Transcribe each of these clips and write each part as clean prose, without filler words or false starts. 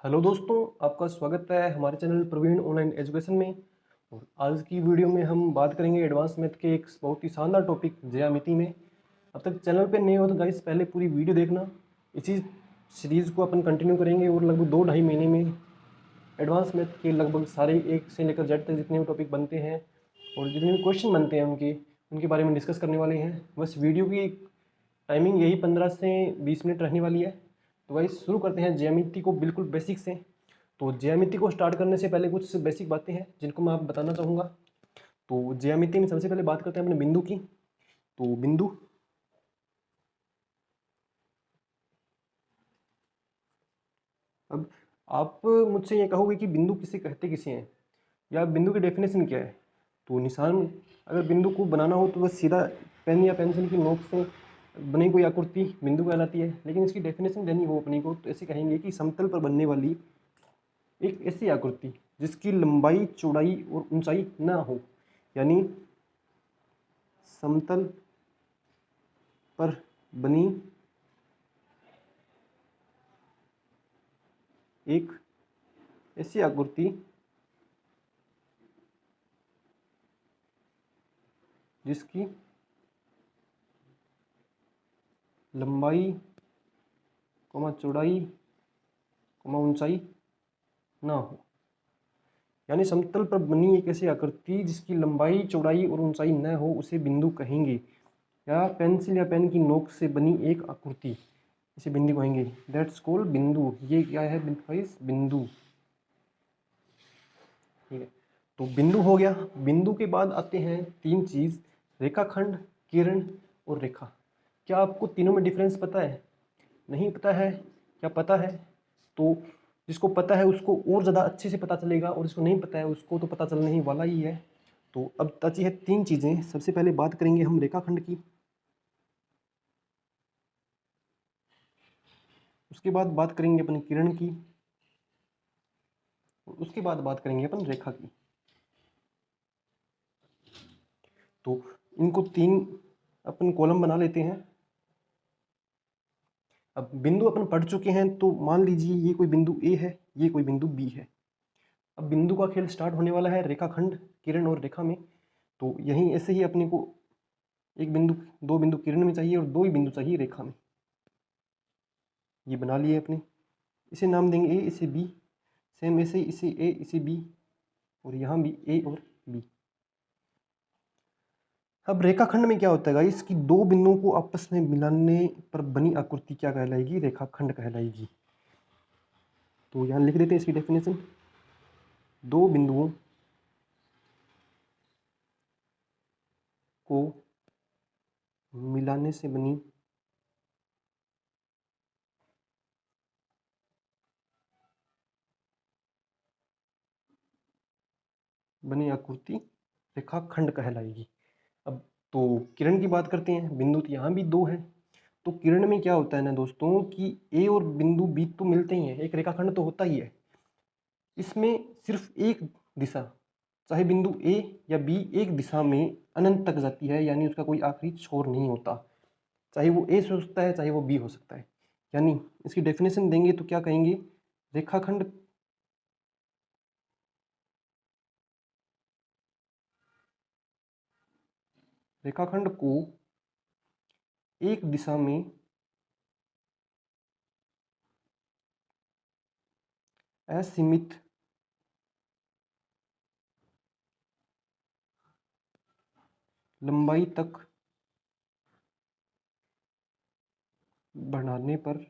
Hello दोस्तों, आपका स्वागत है हमारे चैनल प्रवीण ऑनलाइन एजुकेशन में। और आज की वीडियो में हम बात करेंगे एडवांस मैथ के एक बहुत ही शानदार टॉपिक ज्यामिति में। अब तक चैनल पे नए हो तो गाइस पहले पूरी वीडियो देखना। इसी सीरीज़ को अपन कंटिन्यू करेंगे और लगभग 2-2.5 महीने में एडवांस मैथ के लगभग सारे एक से लेकर जेड तक जितने भी टॉपिक बनते हैं और जितने भी क्वेश्चन बनते हैं उनके बारे में डिस्कस करने वाले हैं। बस वीडियो की टाइमिंग यही 15 से 20 मिनट रहने वाली है। तो भाई शुरू करते हैं ज्यामिति को बिल्कुल बेसिक से। तो ज्यामिति को स्टार्ट करने से पहले कुछ बेसिक बातें हैं जिनको मैं आप बताना चाहूँगा। तो ज्यामिति में सबसे पहले बात करते हैं अपने बिंदु की। तो बिंदु, अब आप मुझसे ये कहोगे कि बिंदु किसे कहते किसे हैं या बिंदु की डेफिनेशन क्या है। तो निशान, अगर बिंदु को बनाना हो तो बस सीधा पेन या पेंसिल की नोक से बनी कोई आकृति बिंदु कहलाती है। लेकिन इसकी डेफिनेशन देनी हो अपनी को तो ऐसे कहेंगे कि समतल पर बनने वाली एक ऐसी आकृति जिसकी लंबाई चौड़ाई और ऊंचाई ना हो, यानी समतल पर बनी एक ऐसी आकृति जिसकी लंबाई चौड़ाई ऊंचाई ना हो, यानी समतल पर बनी एक ऐसी आकृति जिसकी लंबाई चौड़ाई और ऊंचाई न हो उसे बिंदु कहेंगे। या पेंसिल या पेन की नोक से बनी एक आकृति इसे बिंदु कहेंगे। दैट्स कॉल्ड बिंदु। ये क्या है बिंदु। ठीक है, तो बिंदु हो गया। बिंदु के बाद आते हैं तीन चीज, रेखाखंड, किरण और रेखा। क्या आपको तीनों में डिफरेंस पता है? नहीं पता है? क्या पता है? तो जिसको पता है उसको और ज़्यादा अच्छे से पता चलेगा और जिसको नहीं पता है उसको तो पता चलने ही वाला ही है। तो अब बची है तीन चीज़ें। सबसे पहले बात करेंगे हम रेखाखंड की, उसके बाद बात करेंगे अपन किरण की, और उसके बाद बात करेंगे अपन रेखा की। तो इनको तीन अपन कॉलम बना लेते हैं। अब बिंदु अपन पढ़ चुके हैं तो मान लीजिए ये कोई बिंदु ए है, ये कोई बिंदु बी है। अब बिंदु का खेल स्टार्ट होने वाला है रेखाखंड, किरण और रेखा में। तो यहीं ऐसे ही अपने को एक बिंदु, दो बिंदु किरण में चाहिए और दो ही बिंदु चाहिए रेखा में। ये बना लिए अपने, इसे नाम देंगे ए, इसे बी। सेम ऐसे इसे ए, इसे बी, और यहाँ भी ए और बी। अब रेखाखंड में क्या होता है गाइस कि दो बिंदुओं को आपस में मिलाने पर बनी आकृति क्या कहलाएगी? रेखाखंड कहलाएगी। तो यहाँ लिख देते हैं इसकी डेफिनेशन। दो बिंदुओं को मिलाने से बनी आकृति रेखाखंड कहलाएगी। अब तो किरण की बात करते हैं। बिंदु तो यहाँ भी दो है। तो किरण में क्या होता है ना दोस्तों कि ए और बिंदु बी तो मिलते ही हैं, एक रेखाखंड तो होता ही है। इसमें सिर्फ एक दिशा, चाहे बिंदु ए या बी, एक दिशा में अनंत तक जाती है, यानी उसका कोई आखिरी छोर नहीं होता। चाहे वो ए हो सकता है, चाहे वो बी हो सकता है। यानी इसकी डेफिनेशन देंगे तो क्या कहेंगे? रेखाखंड रेखाखंड को एक दिशा में असीमित लंबाई तक बढ़ाने पर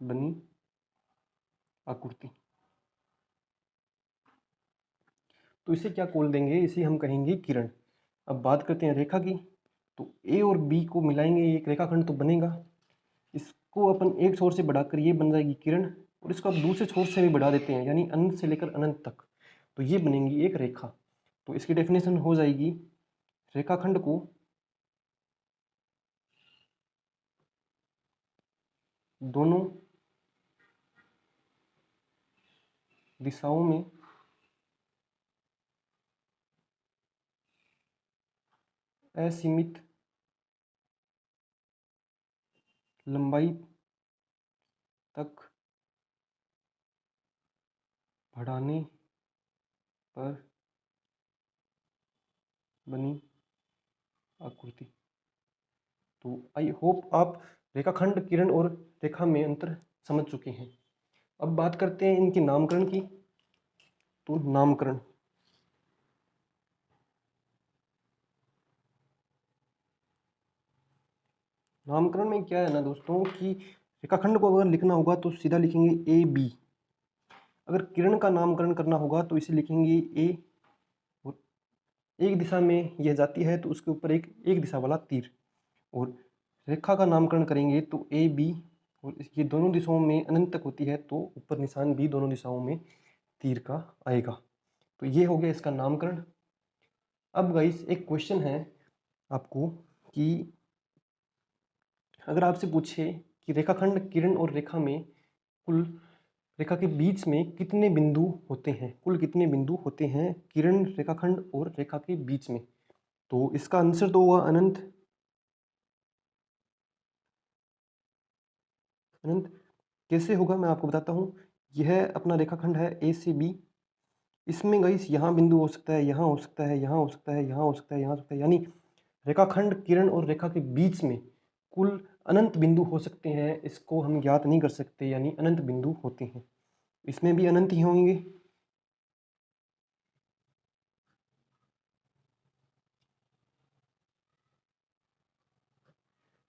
बनी आकृति। तो इसे क्या खोल देंगे? इसे हम कहेंगे किरण। अब बात करते हैं रेखा की। तो ए और बी को मिलाएंगे, एक रेखाखंड तो बनेगा। इसको अपन एक छोर से बढ़ाकर ये बन जाएगी किरण, और इसको अब दूसरे छोर से भी बढ़ा देते हैं, यानी अनंत से लेकर अनंत तक, तो ये बनेगी एक रेखा। तो इसकी डेफिनेशन हो जाएगी, रेखाखंड को दोनों दिशाओं में असीमित लंबाई तक बढ़ाने पर बनी आकृति। तो आई होप आप रेखाखंड, किरण और रेखा में अंतर समझ चुके हैं। अब बात करते हैं इनके नामकरण की। तो नामकरण, नामकरण में क्या है ना दोस्तों कि रेखाखंड को अगर लिखना होगा तो सीधा लिखेंगे ए बी। अगर किरण का नामकरण करना होगा तो इसे लिखेंगे ए, और एक दिशा में यह जाती है तो उसके ऊपर एक दिशा वाला तीर। और रेखा का नामकरण करेंगे तो ए बी, और ये दोनों दिशाओं में अनंत तक होती है तो ऊपर निशान भी दोनों दिशाओं में तीर का आएगा। तो ये हो गया इसका नामकरण। अब गाइस एक क्वेश्चन है आपको कि अगर आपसे पूछे कि रेखाखंड, किरण और रेखा में कुल, रेखा के बीच में कितने बिंदु होते हैं, कुल कितने बिंदु होते हैं किरण, रेखाखंड और रेखा के बीच में, तो इसका आंसर तो होगा अनंत। अनंत कैसे होगा मैं आपको बताता हूँ। यह अपना रेखाखंड है ए से बी। इसमें गाइस यहाँ बिंदु हो सकता है, यहाँ हो सकता है, यहाँ हो सकता है, यहाँ हो सकता है, यहाँ हो सकता है, यानी रेखाखंड, किरण और रेखा के बीच में कुल अनंत बिंदु हो सकते हैं। इसको हम ज्ञात नहीं कर सकते, यानी अनंत बिंदु होते हैं। इसमें भी अनंत ही होंगे।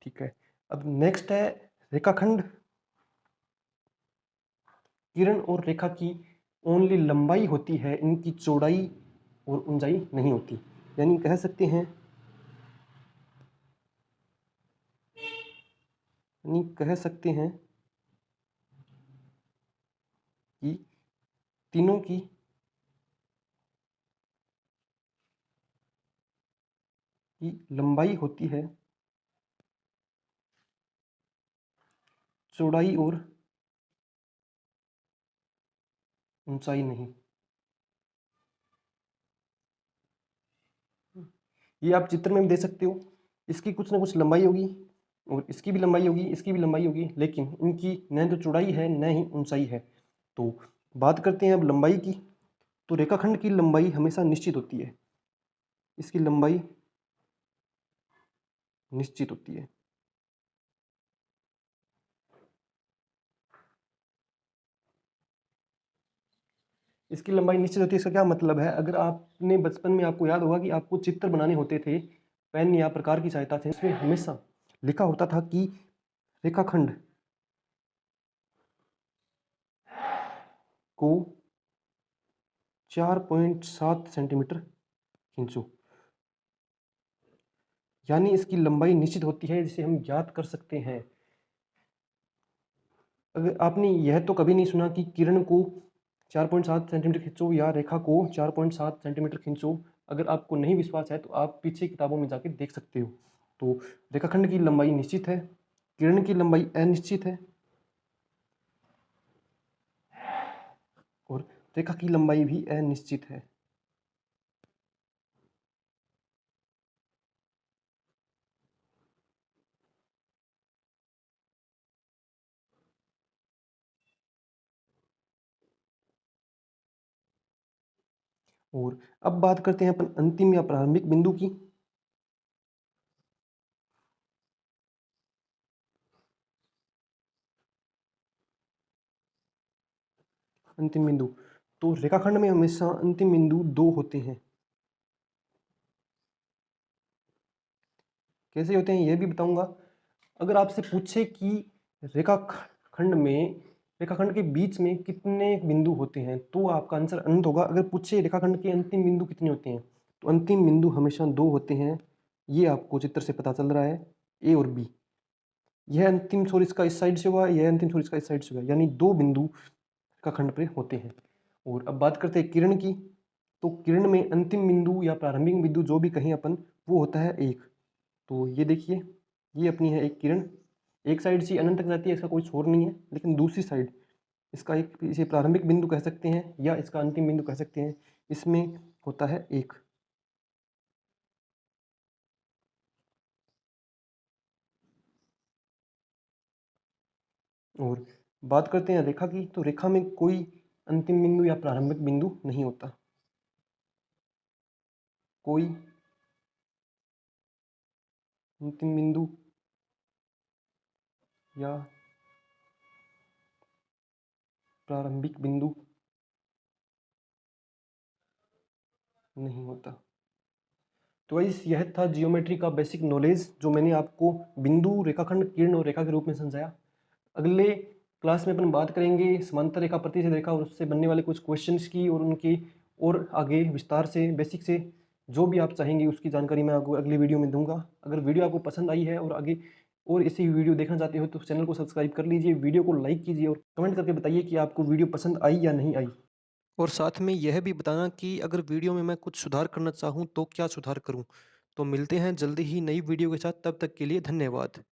ठीक है, अब नेक्स्ट है रेखाखंड, किरण और रेखा की ओनली लंबाई होती है, इनकी चौड़ाई और ऊंचाई नहीं होती। यानी कह सकते हैं, यानी कह सकते हैं कि तीनों की लंबाई होती है, चौड़ाई और ऊंचाई नहीं। ये आप चित्र में भी दे सकते हो। इसकी कुछ ना कुछ लंबाई होगी और इसकी भी लंबाई होगी, इसकी भी लंबाई होगी, लेकिन इनकी न तो चौड़ाई है न ही ऊंचाई है। तो बात करते हैं अब लंबाई की। तो रेखाखंड की लंबाई हमेशा निश्चित होती है, इसकी लंबाई निश्चित होती है। इसकी लंबाई निश्चित होती है, इसका क्या मतलब है? अगर आपने बचपन में, आपको याद होगा कि आपको चित्र बनाने होते थे पेन या प्रकार की सहायता से, इसमें हमेशा लिखा होता था कि रेखाखंड को 4.7 सेंटीमीटर खींचो। यानी इसकी लंबाई निश्चित होती है, जिसे हम ज्ञात कर सकते हैं। अगर आपने यह तो कभी नहीं सुना कि किरण को 4.7 सेंटीमीटर खींचो या रेखा को 4.7 सेंटीमीटर खींचो। अगर आपको नहीं विश्वास है तो आप पीछे किताबों में जाके देख सकते हो। तो रेखाखंड की लंबाई निश्चित है, किरण की लंबाई अनिश्चित है और रेखा की लंबाई भी अनिश्चित है। और अब बात करते हैं अपन अंतिम या प्रारंभिक बिंदु की। अंतिम बिंदु, तो रेखाखंड में हमेशा अंतिम बिंदु दो होते हैं। कैसे होते हैं यह भी बताऊंगा। अगर आपसे पूछे कि रेखाखंड में, रेखाखंड के बीच में कितने बिंदु होते हैं, तो आपका आंसर अनंत होगा। अगर पूछे रेखाखंड के अंतिम बिंदु कितने होते हैं, तो अंतिम बिंदु हमेशा दो होते हैं। ये आपको चित्र से पता चल रहा है, ए और बी। यह अंतिम छोर इसका इस साइड से हुआ, यह अंतिम छोर इसका इस साइड से हुआ, यानी दो बिंदु रेखाखंड पे होते हैं। और अब बात करते हैं किरण की। तो किरण में अंतिम बिंदु या प्रारंभिक बिंदु जो भी कहें अपन, वो होता है एक। तो ये देखिए, ये अपनी है एक किरण, एक साइड से अनंत तक जाती है, इसका कोई छोर नहीं है, लेकिन दूसरी साइड इसका एक, इसे प्रारंभिक बिंदु कह सकते हैं या इसका अंतिम बिंदु कह सकते हैं, इसमें होता है एक। और बात करते हैं रेखा की। तो रेखा में कोई अंतिम बिंदु या प्रारंभिक बिंदु नहीं होता। कोई अंतिम बिंदु या प्रारंभिक बिंदु नहीं होता। तो गाइस यह था जियोमेट्री का बेसिक नॉलेज जो मैंने आपको बिंदु, रेखाखंड, किरण और रेखा के रूप में समझाया। अगले क्लास में अपन बात करेंगे समांतर रेखा, प्रतिच्छेद रेखा और उससे बनने वाले कुछ क्वेश्चंस की और उनकी और आगे विस्तार से बेसिक से जो भी आप चाहेंगे उसकी जानकारी मैं आपको अगली वीडियो में दूंगा। अगर वीडियो आपको पसंद आई है और आगे और ऐसी वीडियो देखना चाहते हो तो चैनल को सब्सक्राइब कर लीजिए, वीडियो को लाइक कीजिए और कमेंट करके बताइए कि आपको वीडियो पसंद आई या नहीं आई। और साथ में यह भी बताना कि अगर वीडियो में मैं कुछ सुधार करना चाहूँ तो क्या सुधार करूँ। तो मिलते हैं जल्दी ही नई वीडियो के साथ, तब तक के लिए धन्यवाद।